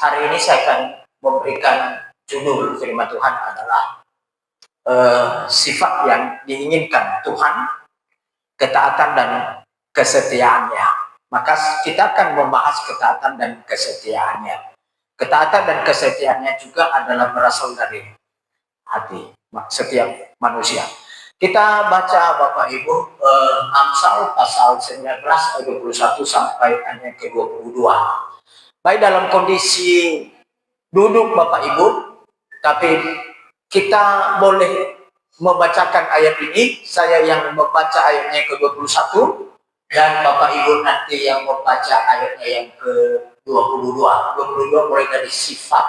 Hari ini saya akan memberikan judul firman Tuhan adalah sifat yang diinginkan Tuhan, ketaatan dan kesetiaannya. Maka kita akan membahas ketaatan dan kesetiaannya. Ketaatan dan kesetiaannya juga adalah berasal dari hati setiap manusia. Kita baca Bapak Ibu Amsal pasal 19 ayat 21 sampai ayat ke-22. Baik dalam kondisi duduk Bapak Ibu, tapi kita boleh membacakan ayat ini. Saya yang membaca ayatnya ke-21 dan Bapak Ibu nanti yang membaca ayatnya yang ke-22. 22 mulai dari sifat.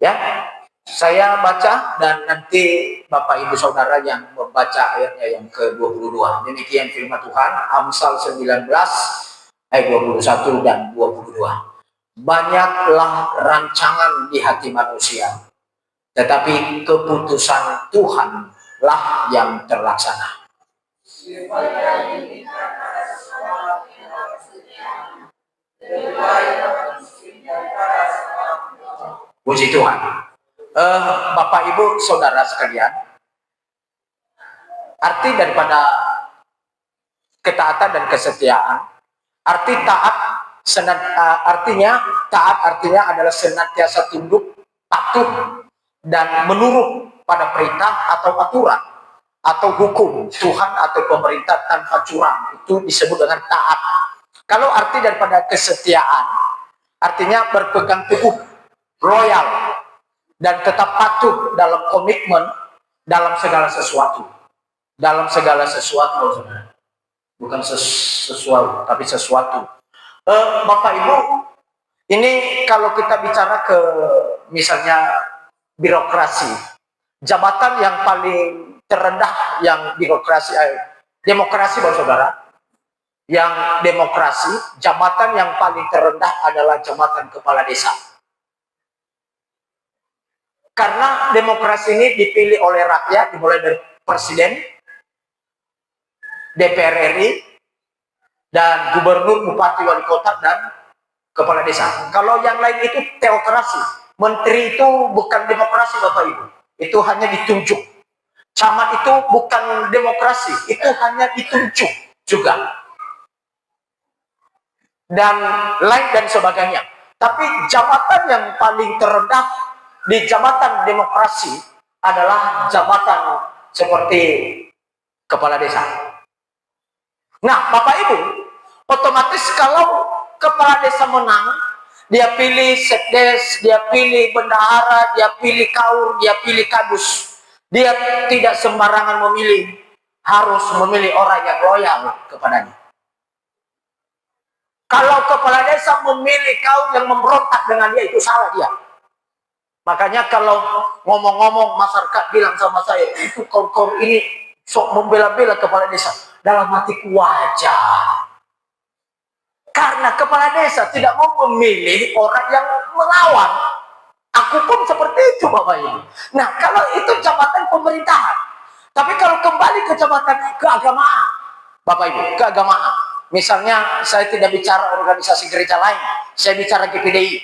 Ya. Saya baca dan nanti Bapak Ibu Saudara yang membaca ayatnya yang ke-22. Demikian firman Tuhan, Amsal 19 ayat 21 dan 22. Banyaklah rancangan di hati manusia, tetapi keputusan Tuhanlah yang terlaksana. Puji Tuhan. Bapak Ibu Saudara sekalian, arti daripada ketaatan dan kesetiaan, arti taat artinya adalah senantiasa tunduk, patuh dan menurut pada perintah atau aturan atau hukum Tuhan atau pemerintah tanpa curang. Itu disebut dengan taat. Kalau arti daripada kesetiaan, artinya berpegang teguh, loyal dan tetap patuh dalam komitmen dalam segala sesuatu. Dalam segala sesuatu, bukan sesuatu, tapi sesuatu. Bapak Ibu, ini kalau kita bicara ke misalnya birokrasi, jabatan yang paling terendah yang birokrasi, demokrasi Bapak Saudara, yang demokrasi, jabatan yang paling terendah adalah jabatan kepala desa. Karena demokrasi ini dipilih oleh rakyat, dimulai dari presiden, DPR RI, dan gubernur, bupati, wali kota, dan kepala desa. Kalau yang lain itu teokrasi. Menteri itu bukan demokrasi Bapak Ibu. Itu hanya ditunjuk. Camat itu bukan demokrasi. Itu hanya ditunjuk juga. Dan lain dan sebagainya. Tapi jabatan yang paling terendah di jabatan demokrasi adalah jabatan seperti kepala desa. Nah, Bapak Ibu, otomatis kalau kepala desa menang, dia pilih sekdes, dia pilih bendahara, dia pilih kaur, dia pilih kadus. Dia tidak sembarangan memilih, harus memilih orang yang loyal kepadanya. Kalau kepala desa memilih kaum yang memberontak dengan dia, itu salah dia. Makanya kalau ngomong-ngomong masyarakat bilang sama saya, itu kaum ini sok membela-bela kepala desa. Dalam hatiku wajar. Karena kepala desa tidak mau memilih orang yang melawan. Aku pun seperti itu Bapak Ibu. Nah, kalau itu jabatan pemerintahan. Tapi kalau kembali ke jabatan keagamaan, Bapak Ibu, keagamaan. Misalnya saya tidak bicara organisasi gereja lain, saya bicara GPDI.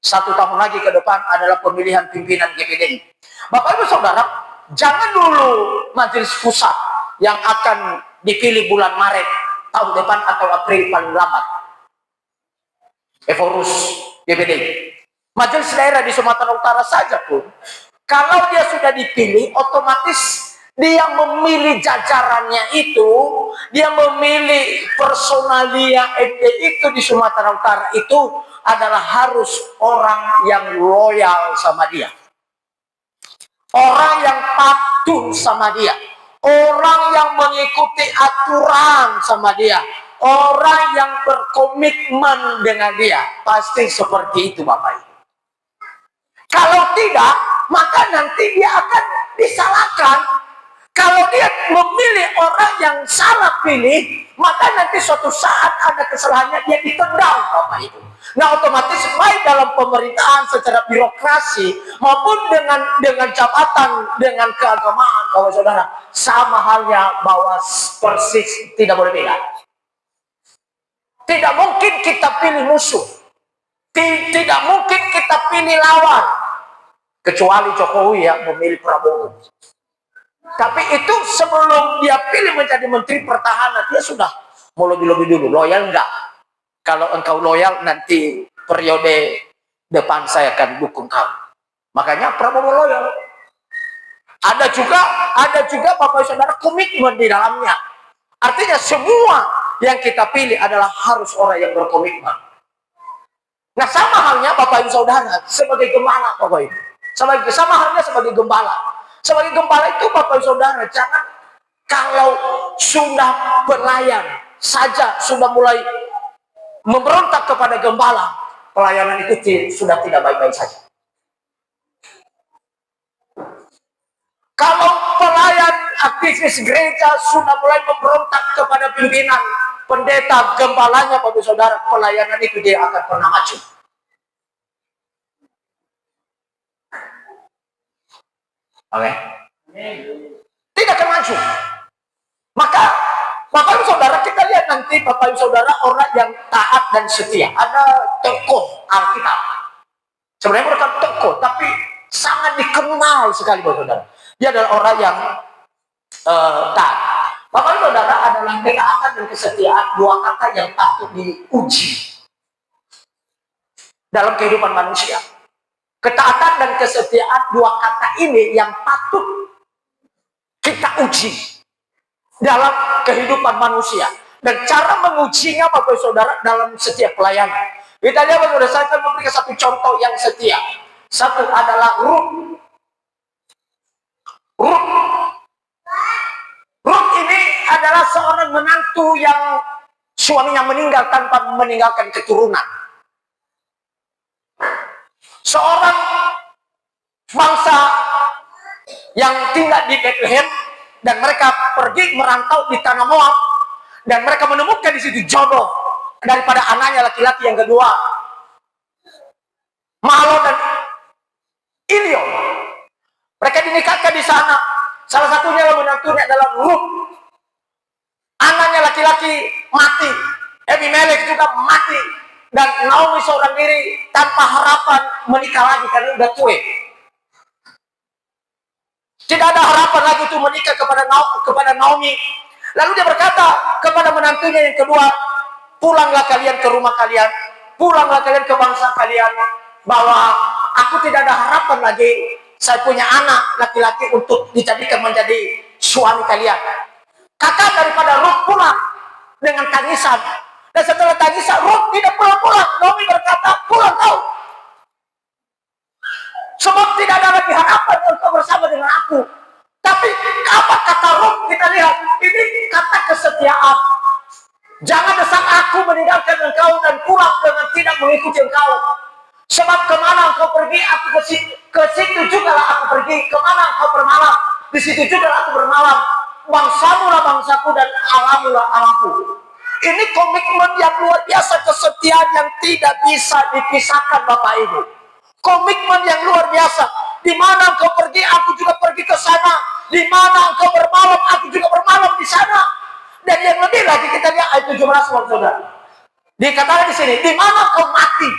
1 tahun lagi ke depan adalah pemilihan pimpinan GPDI. Bapak Ibu Saudara, jangan dulu majelis pusat yang akan dipilih bulan Maret tahun depan atau April paling lambat. Eforus GPDI. Majelis daerah di Sumatera Utara saja pun, kalau dia sudah dipilih, otomatis dia memilih jajarannya itu, dia memilih personalia MD itu di Sumatera Utara itu adalah harus orang yang loyal sama dia. Orang yang patuh sama dia. Orang yang mengikuti aturan sama dia. Orang yang berkomitmen dengan dia. Pasti seperti itu Bapak Ibu. Kalau tidak, maka nanti dia akan disalahkan. Kalau dia memilih orang yang salah pilih, maka nanti suatu saat ada kesalahannya, dia ditendang Bapak Ibu. Nah, otomatis baik dalam pemerintahan secara birokrasi maupun dengan jabatan, dengan keagamaan, Bapak Saudara, sama halnya bahwa persis tidak boleh beda. Tidak mungkin kita pilih musuh. Tidak mungkin kita ini lawan. Kecuali Jokowi yang memilih Prabowo. Tapi itu sebelum dia pilih menjadi Menteri Pertahanan, dia sudah mau lebih-lebih dulu. Loyal enggak? Kalau engkau loyal, nanti periode depan saya akan dukung kamu. Makanya Prabowo loyal. Ada juga Bapak Saudara komitmen di dalamnya. Artinya semua yang kita pilih adalah harus orang yang berkomitmen. Nah, sama halnya Bapak Ibu Saudara sebagai gembala, Bapak Ibu. Sama halnya sebagai gembala. Sebagai gembala itu Bapak Ibu Saudara, jangan kalau sudah pelayan saja sudah mulai memberontak kepada gembala, pelayanan itu sudah tidak baik-baik saja. Kalau pelayan aktivis gereja sudah mulai memberontak kepada pimpinan, pendeta, gembalanya, Bapak Saudara, pelayanan itu dia akan pernah maju. Oke? Tidak akan maju. Maka Bapak Ibu Saudara, kita lihat nanti Bapak Ibu Saudara orang yang taat dan setia. Ada tokoh Alkitab. Sebenarnya mereka tokoh, tapi sangat dikenal sekali Bapak Saudara. Dia adalah orang yang taat. Bapak Ibu Saudara, adalah ketaatan dan kesetiaan, dua kata yang patut diuji dalam kehidupan manusia. Ketaatan dan kesetiaan, dua kata ini yang patut kita uji dalam kehidupan manusia. Dan cara mengujinya Bapak Saudara dalam setiap pelayanan. Kita lihat Bapak Saudara, saya akan memberikan satu contoh yang setia. Satu adalah Ruth. Ruth ini adalah seorang menantu yang suaminya meninggal tanpa meninggalkan keturunan. Seorang bangsa yang tinggal di Bethlehem dan mereka pergi merantau di tanah Moab dan mereka menemukan di situ jodoh daripada anaknya laki-laki yang kedua, Mahlon dan Ilion. Mereka dinikahkan di sana. Salah satunya yang menantunya adalah Ruth. Anaknya laki-laki mati. Abimelek juga mati. Dan Naomi seorang diri tanpa harapan menikah lagi karena udah tua. Tidak ada harapan lagi untuk menikah kepada Naomi. Lalu dia berkata kepada menantunya yang kedua, pulanglah kalian ke rumah kalian, pulanglah kalian ke bangsa kalian, bahwa aku tidak ada harapan lagi. Saya punya anak laki-laki untuk dijadikan menjadi suami kalian. Kakak daripada Ruth pulang dengan tangisan. Dan setelah tangisan, Ruth tidak pulang. Naomi berkata, pulang kau. Sebab tidak ada lagi harapan untuk bersama dengan aku. Tapi apa kata Ruth? Kita lihat, ini kata kesetiaan. Jangan desak aku meninggalkan engkau dan pulang dengan tidak mengikuti engkau. Sebab kemana engkau pergi, aku ke situ juga lah aku pergi. Kemana engkau bermalam, di situ juga lah aku bermalam. Bangsamu lah bangsaku dan Allahmu lah Allahku. Ini komitmen yang luar biasa, kesetiaan yang tidak bisa dipisahkan Bapak Ibu. Komitmen yang luar biasa. Di mana engkau pergi, aku juga pergi ke sana. Di mana engkau bermalam, aku juga bermalam di sana. Dan yang lebih lagi kita lihat ayat 17 Saudara. Dikatakan di sini, di mana engkau mati.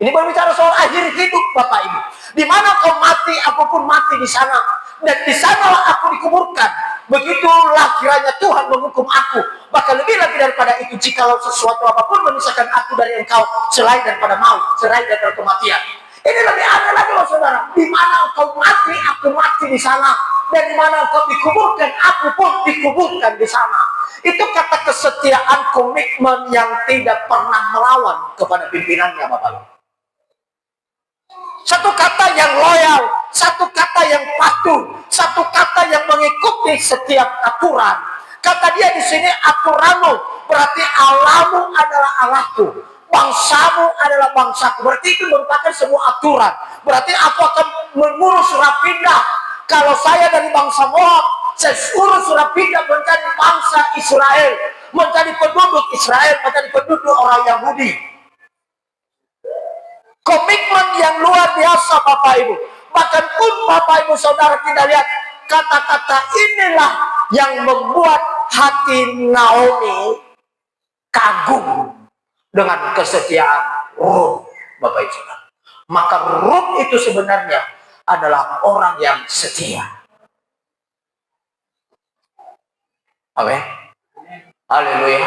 Ini berbicara soal akhir hidup Bapak Ibu. Di mana engkau mati, aku pun mati di sana. Dan di sanalah aku dikuburkan. Begitulah kiranya Tuhan menghukum aku. Bahkan lebih lagi daripada itu, jikalau sesuatu apapun memisahkan aku dari engkau, selain daripada maut, selain daripada kematian. Ini lebih aneh lagi loh saudara. Di mana engkau mati, aku mati di sana. Dan di mana engkau dikuburkan, aku pun dikuburkan di sana. Itu kata kesetiaan, komitmen yang tidak pernah melawan kepada pimpinannya Bapak Ibu. Satu kata yang loyal, satu kata yang patuh, satu kata yang mengikuti setiap aturan. Kata dia di sini aturanmu, berarti Allahmu adalah Allahku, bangsamu adalah bangsaku. Berarti itu merupakan sebuah aturan. Berarti aku akan mengurus surat pindah. Kalau saya dari bangsa Moab, saya urus surat pindah menjadi bangsa Israel, menjadi penduduk Israel, menjadi penduduk orang Yahudi. Komitmen yang luar biasa Bapak Ibu. Bahkan pun Bapak Ibu Saudara kita lihat, kata-kata inilah yang membuat hati Naomi kagum dengan kesetiaan Ruth Bapak Ibu Saudara. Maka Rut itu sebenarnya adalah orang yang setia. Amin. Haleluya.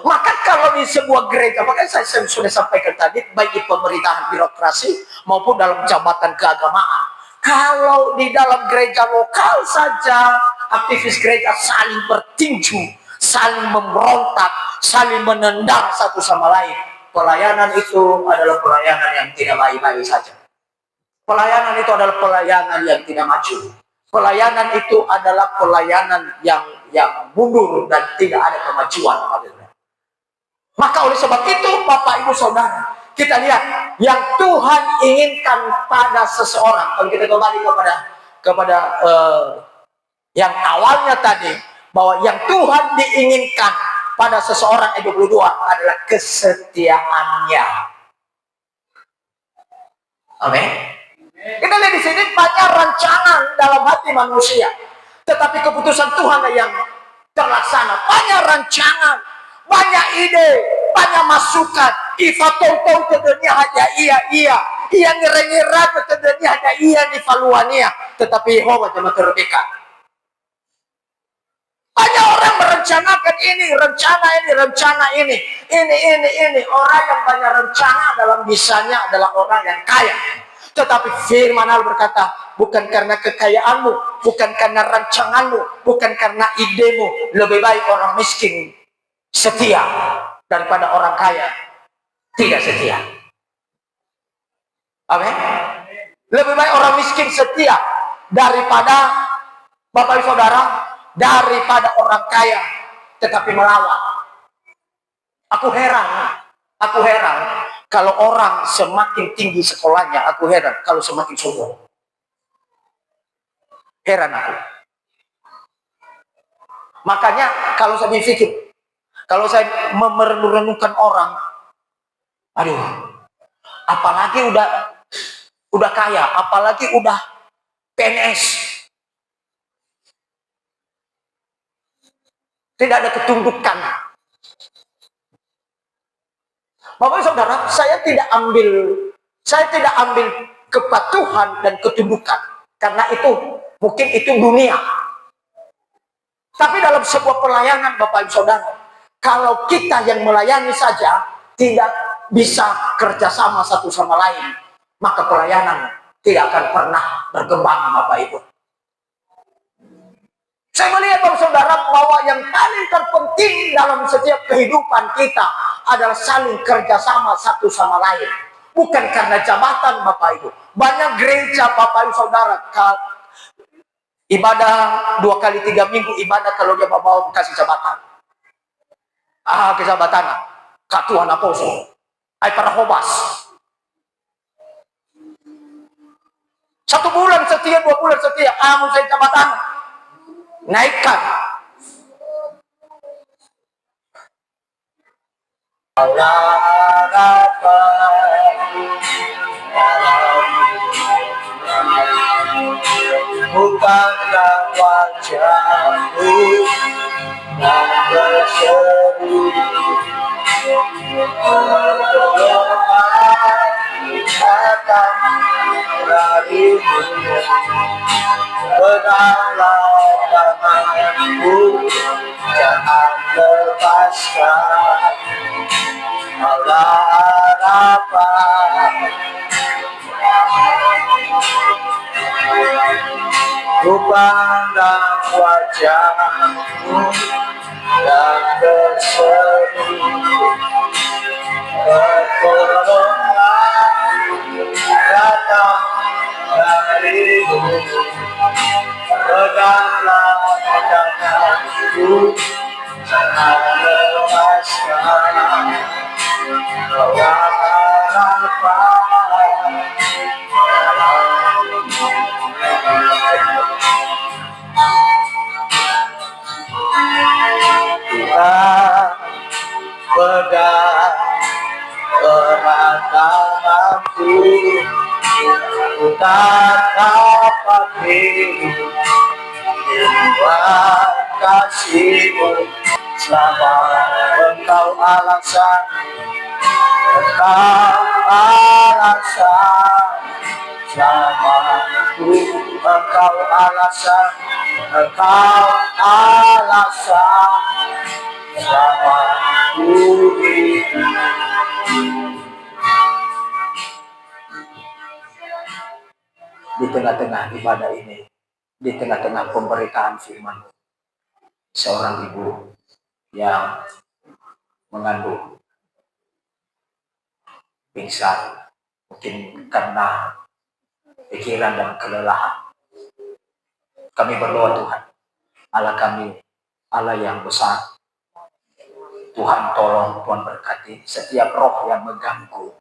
Maka kalau di sebuah gereja, makanya saya sudah sampaikan tadi, baik di pemerintahan birokrasi maupun dalam jabatan keagamaan, kalau di dalam gereja lokal saja aktivis gereja saling bertinju, saling memberontak, saling menendang satu sama lain, pelayanan itu adalah pelayanan yang tidak baik-baik saja. Pelayanan itu adalah pelayanan yang tidak maju. Pelayanan itu adalah pelayanan yang mundur dan tidak ada kemajuan. Maka oleh sebab itu, Bapak Ibu Saudara, kita lihat yang Tuhan inginkan pada seseorang. Kalau kita kembali kepada yang awalnya tadi, bahwa yang Tuhan diinginkan pada seseorang ayat 22 adalah kesetiaannya. Amin. Kita lihat di sini banyak rancangan dalam hati manusia, tetapi keputusan Tuhan yang terlaksana. Banyak rancangan, banyak ide, banyak masukan. Ifa tonton ke dunia hanya iya. Ia ngira-ngira ke dunia hanya iya di faluania, tetapi Yehova cuma terdekat. Banyak orang merencanakan ini, rencana ini. Orang yang banyak rencana dalam bisanya adalah orang yang kaya. Tetapi firman Allah berkata, bukan karena kekayaanmu, bukan karena rancanganmu, bukan karena idemu. Lebih baik orang miskin setia daripada orang kaya tidak setia. Amin. Lebih baik orang miskin setia daripada, Bapak Ibu Saudara, daripada orang kaya tetapi melawan. Aku heran kalau orang semakin tinggi sekolahnya, aku heran kalau semakin sombong. Heran aku. Makanya kalau saya berpikir, kalau saya merenungkan orang, aduh, apalagi udah kaya, apalagi udah PNS, tidak ada ketundukan. Bapak Saudara, saya tidak ambil kepatuhan dan ketundukan, karena itu mungkin itu dunia. Tapi dalam sebuah pelayanan, Bapak Ibu Saudara, kalau kita yang melayani saja tidak bisa kerjasama satu sama lain, maka pelayanan tidak akan pernah berkembang, Bapak Ibu. Saya melihat, Bapak Saudara, bahwa yang paling terpenting dalam setiap kehidupan kita adalah saling kerjasama satu sama lain. Bukan karena jabatan, Bapak Ibu. Banyak gereja, Bapak Ibu Saudara, ibadah 2 kali 3 minggu ibadah kalau dia bawa kasih jabatan. Kejabatan, Katuan Apostol, para hobas. 1 bulan setia, 2 bulan setia, mau saya jabatan, naikkan. Bukankah wajahmu yang berseri, pertolongan datang darimu, pedanglah tanganku, jangan lepaskan. Allah harapan, ku pandang wajahmu yang berseri, pertolongan datang darimu, peganglah tanganku, jangan lepaskan. Kau harapan, Tuhan pegang erat tanganku, ku tak dapat hidup di luar kasih-Mu. Selama Engkau alasan, Engkau alasan bersamaku, Engkau alasan, Engkau alasan bersamaku hidup. Di tengah-tengah ibadah ini, di tengah-tengah pemberitaan firman, seorang ibu yang mengandung pingsan, mungkin karena pikiran dan kelelahan. Kami berdoa, Tuhan, Allah kami, Allah yang besar, Tuhan tolong, Tuhan berkati setiap roh yang mengganggu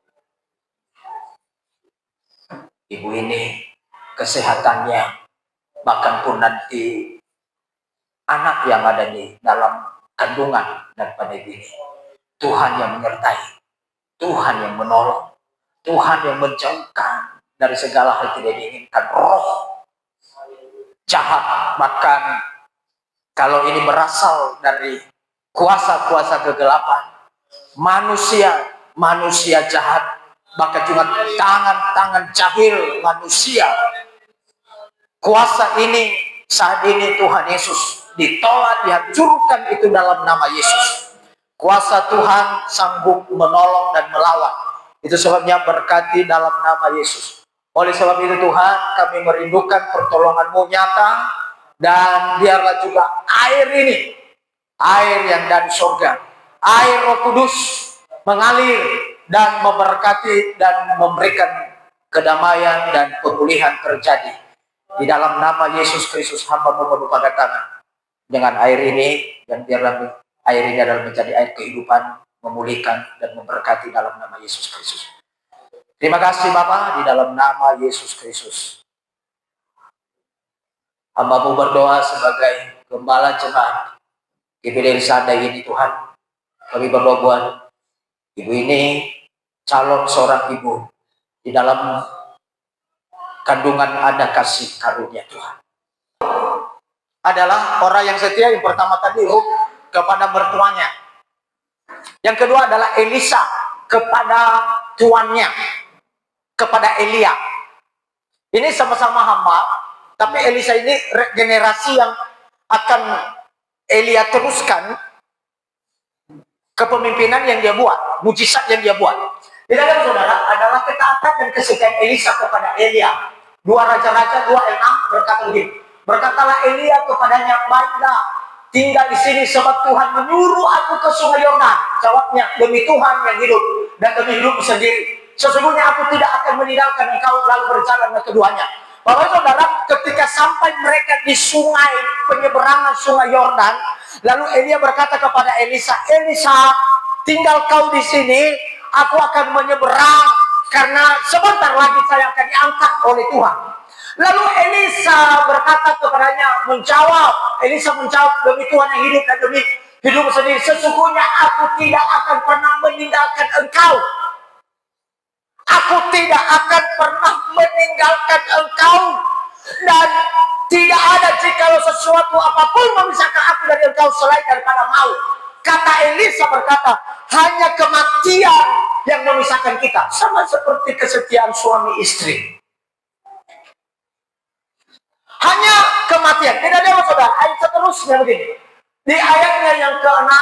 ibu ini, kesehatannya, bahkan pun nanti anak yang ada di dalam kandungan dan pada ini. Tuhan yang menyertai, Tuhan yang menolong, Tuhan yang menjauhkan dari segala hal tidak diinginkan, roh jahat. Bahkan kalau ini berasal dari kuasa-kuasa kegelapan, manusia jahat, bahkan juga tangan-tangan jahil manusia. Kuasa ini saat ini Tuhan Yesus ditolak, dihancurkan itu dalam nama Yesus. Kuasa Tuhan sanggup menolong dan melawan. Itu sebabnya berkati dalam nama Yesus. Oleh sebab itu Tuhan, kami merindukan pertolongan-Mu nyata, dan biarlah juga air ini, air yang dari surga, air Roh Kudus mengalir dan memberkati dan memberikan kedamaian dan pemulihan terjadi. Di dalam nama Yesus Kristus hamba memohon pada tangan dengan air ini, dan biarlah air ini adalah menjadi air kehidupan, memulihkan dan memberkati dalam nama Yesus Kristus. Terima kasih Bapa, di dalam nama Yesus Kristus. Hamba-Mu berdoa sebagai gembala jemaat GBD Sada ini Tuhan. Kami berdoa buat ibu ini, calon seorang ibu, di dalam kandungan ada kasih karunia Tuhan. Adalah orang yang setia, yang pertama tadi Ruth kepada mertuanya. Yang kedua adalah Elisa kepada tuannya, kepada Elia. Ini sama-sama hamba, tapi Elisa ini generasi yang akan Elia teruskan kepemimpinan yang dia buat, mujizat yang dia buat. Di dalam saudara adalah ketaatan dan kesetiaan Elisa kepada Elia. 2 Raja-Raja 2:6 berkata begini, berkatalah Elia kepadanya, baiklah, tinggal di sini sebab Tuhan menyuruh aku ke sungai Yordan. Jawabnya, demi Tuhan yang hidup dan demi hidupmu sendiri, sesungguhnya aku tidak akan meninggalkan engkau. Lalu berjalan ke keduanya. Bapak saudara, ketika sampai mereka di sungai, penyeberangan sungai Yordan, lalu Elia berkata kepada Elisa, Elisa, tinggal kau di sini, aku akan menyeberang, karena sebentar lagi saya akan diangkat oleh Tuhan. Lalu Elisa berkata kepadanya, Elisa menjawab, demi Tuhan yang hidup dan demi hidup sendiri, sesungguhnya aku tidak akan pernah meninggalkan engkau. Aku tidak akan pernah meninggalkan engkau, dan tidak ada jikalau sesuatu apapun memisahkan aku dari engkau selain daripada maut. Kata Elisa berkata, hanya kematian yang memisahkan kita. Sama seperti kesetiaan suami istri. Hanya kematian. Tidak ada saudara. Ayat seterusnya begini. Di ayatnya yang ke-6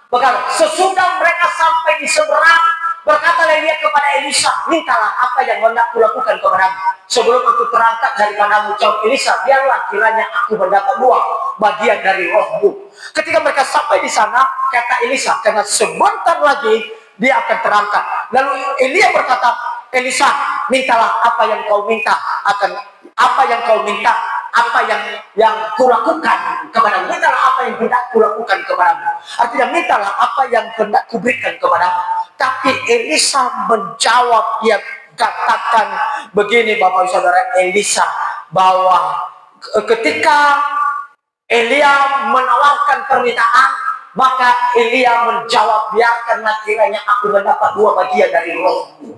berkata, sesudah mereka sampai di seberang, berkatalah dia kepada Elisa, mintalah apa yang hendak kulakukan kepadamu sebelum aku terangkat daripadamu. Jawab Elisa, biarlah kiranya aku mendapat 2 bagian dari rohmu. Ketika mereka sampai di sana, kata Elisa, karena sebentar lagi dia akan terangkat. Lalu Elia berkata, Elisa, mintalah apa yang kau minta, apa yang kau minta, apa yang kulakukan kepadamu. Mintalah apa yang hendak kulakukan kepadamu. Artinya mintalah apa yang hendak kuberikan kepadamu. Tapi Elisa menjawab, dia katakan begini Bapak Saudara, Elisa, bahwa ketika Elia menawarkan permintaan, maka Elia menjawab, biarkanlah kiranya aku mendapat 2 bagian dari rohmu.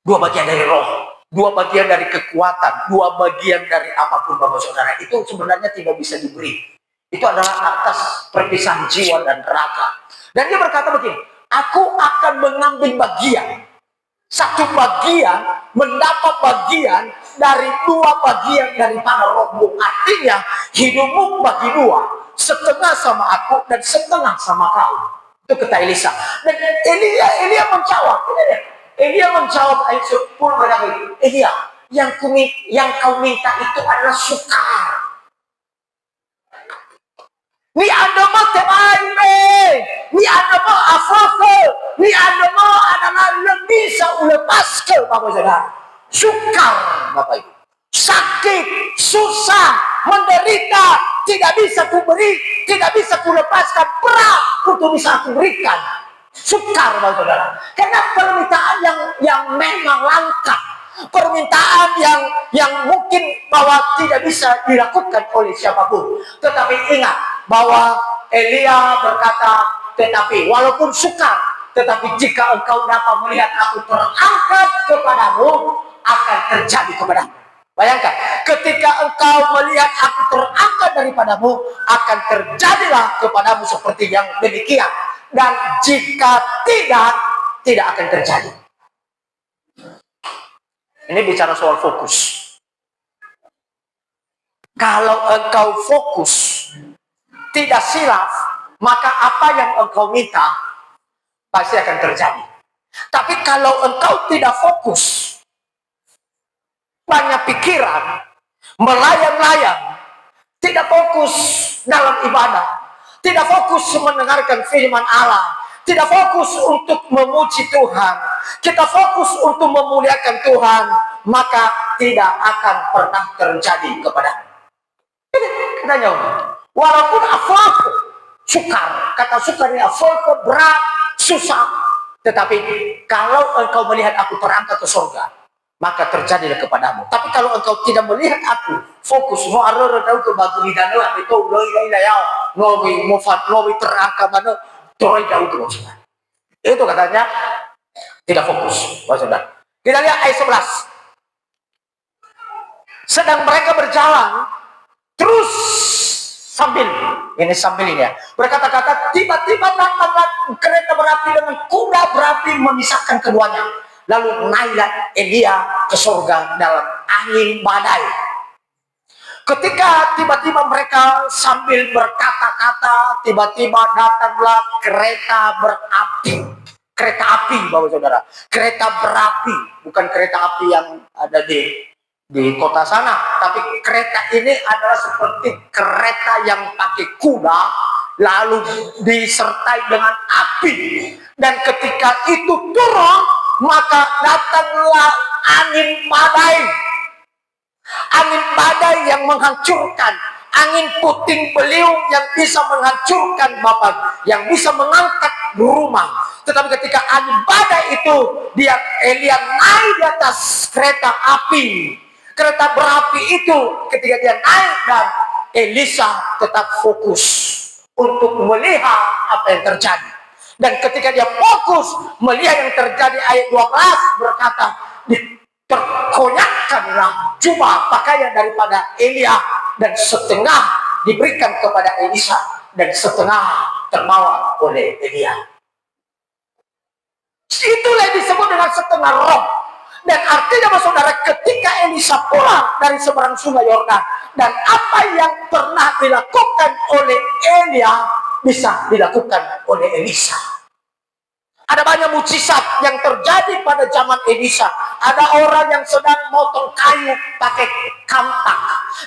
2 bagian dari roh, 2 bagian dari kekuatan, 2 bagian dari apapun Bapak Saudara. Itu sebenarnya tidak bisa diberi. Itu adalah atas perpisahan jiwa dan raga. Dan dia berkata begini, aku akan mengambil bagian. Satu bagian mendapat bagian dari dua bagian daripada rohmu. Artinya hidupmu bagi dua, setengah sama aku dan setengah sama kau. Itu kata Elisa. Dan Elia menjawab. Elia menjawab ayat 10 berkata, Elia, yang kau minta itu adalah sukar. Ni ada mah teman, ni ada mah apa-apa, ni ada mah adalah lebih lepaskan Bapak Saudara. Sukar Bapak Ibu, sakit, susah, menderita, tidak bisa ku beri, tidak bisa ku lepaskan, berat untuk bisa ku berikan. Sukar Bapak Saudara, karena permintaan yang memang langka, permintaan yang mungkin bahwa tidak bisa dilakukan oleh siapapun. Tetapi ingat bahwa Elia berkata, tetapi walaupun sukar, tetapi jika engkau dapat melihat aku terangkat kepadamu, akan terjadi kepadamu. Bayangkan, ketika engkau melihat aku terangkat daripadamu, akan terjadilah kepadamu seperti yang demikian. Dan jika tidak akan terjadi. Ini bicara soal fokus. Kalau engkau fokus, tidak silap, maka apa yang engkau minta pasti akan terjadi. Tapi kalau engkau tidak fokus, banyak pikiran, melayang-layang, tidak fokus dalam ibadah, tidak fokus mendengarkan firman Allah, tidak fokus untuk memuji Tuhan, kita fokus untuk memuliakan Tuhan, maka tidak akan pernah terjadi kepadamu. Katanya, walaupun apa-apa sukar, kata sukar ini apa berat, susah, tetapi kalau engkau melihat aku terangkat ke surga, maka terjadilah kepadamu. Tapi kalau engkau tidak melihat aku, fokus mau arah tahu ke batu di danau itu loy ya, nobi mufat nobi terangkat mana, toy jauh ke bawah. Itu katanya tidak fokus, saudara. Kita lihat ayat 11. Sedang mereka berjalan terus sambil ini ya, berkata-kata, tiba-tiba datanglah kereta berapi dengan kuda berapi memisahkan keduanya. Lalu naiklah Elia ke surga dalam angin badai. Ketika tiba-tiba mereka sambil berkata-kata, tiba-tiba datanglah kereta berapi. Kereta api, Bapak Saudara. Kereta berapi, bukan kereta api yang ada di kota sana, tapi kereta ini adalah seperti kereta yang pakai kuda, lalu disertai dengan api. Dan ketika itu turun, maka datanglah angin badai. Angin badai yang menghancurkan, angin puting beliung yang bisa menghancurkan Bapak, yang bisa mengangkat rumah. Tetapi ketika angin badai itu, Elia naik di atas kereta api, kereta berapi itu, ketika dia naik, dan Elisa tetap fokus untuk melihat apa yang terjadi. Dan ketika dia fokus melihat yang terjadi, ayat 12 berkata, terkonyakkanlah jubah pakaian daripada Elia, dan setengah diberikan kepada Elisa, dan setengah terbawa oleh Elia. Itulah yang disebut dengan setengah roh. Dan artinya saudara, ketika Elisa pulang dari seberang sungai Yordan, dan apa yang pernah dilakukan oleh Elia bisa dilakukan oleh Elisa. Ada banyak mujizat yang terjadi pada zaman Elisa. Ada orang yang sedang motong kayu pakai kampak,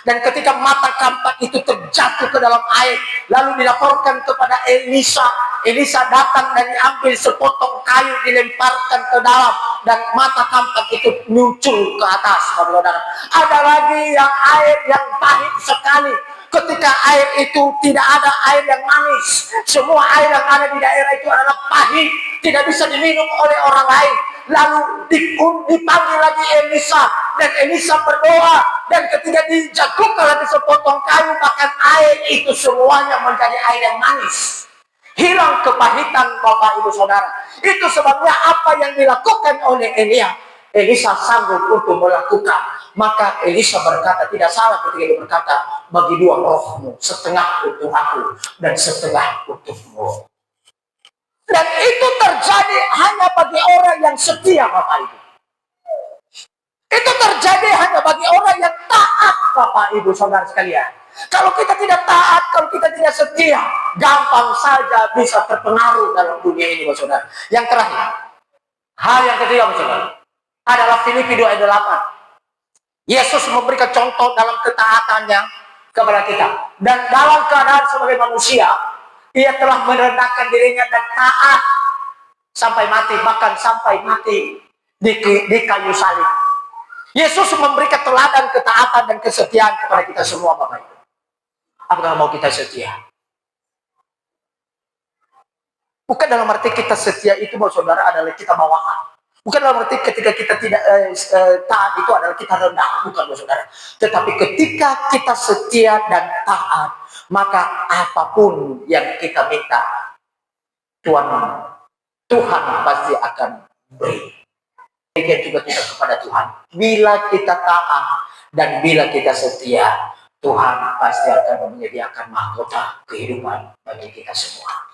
dan ketika mata kampak itu terjatuh ke dalam air, lalu dilaporkan kepada Elisa. Elisa datang dan diambil sepotong kayu, dilemparkan ke dalam, dan mata kampak itu muncul ke atas. Saudara, ada lagi yang air yang pahit sekali. Ketika air itu tidak ada air yang manis, semua air yang ada di daerah itu adalah pahit, tidak bisa diminum oleh orang lain. Lalu dipanggil lagi Elisa, dan Elisa berdoa, dan ketika dijatuhkan lagi sepotong kayu, bahkan air itu semuanya menjadi air yang manis. Hilang kepahitan Bapak Ibu Saudara. Itu sebabnya apa yang dilakukan oleh Elia, Elisa sanggup untuk melakukan. Maka Elisa berkata, tidak salah ketika dia berkata, bagi dua rohmu, setengah untuk aku dan setengah untukmu. Dan itu terjadi hanya bagi orang yang setia, Bapak Ibu. Itu terjadi hanya bagi orang yang taat, Bapak Ibu Saudara sekalian. Kalau kita tidak taat, kalau kita tidak setia, gampang saja bisa terpengaruh dalam dunia ini, Bapak Saudara. Yang terakhir, hal yang ketiga, Bapak Saudara, adalah Filipi 2 ayat 8. Yesus memberikan contoh dalam ketaatannya kepada kita. Dan dalam keadaan sebagai manusia, ia telah merendahkan dirinya dan taat sampai mati, bahkan sampai mati di kayu salib. Yesus memberikan teladan ketaatan dan kesetiaan kepada kita semua, Bapak Ibu. Apakah mau kita setia? Bukan dalam arti kita setia itu, Bapak Saudara, adalah kita bawahan. Bukan dalam arti ketika kita tidak taat itu adalah kita rendah, bukan, Bapak Saudara. Tetapi ketika kita setia dan taat, maka apapun yang kita minta, Tuhan pasti akan beri. Demikian juga kita kepada Tuhan. Bila kita taat dan bila kita setia, Tuhan pasti akan menyediakan mahkota kehidupan bagi kita semua.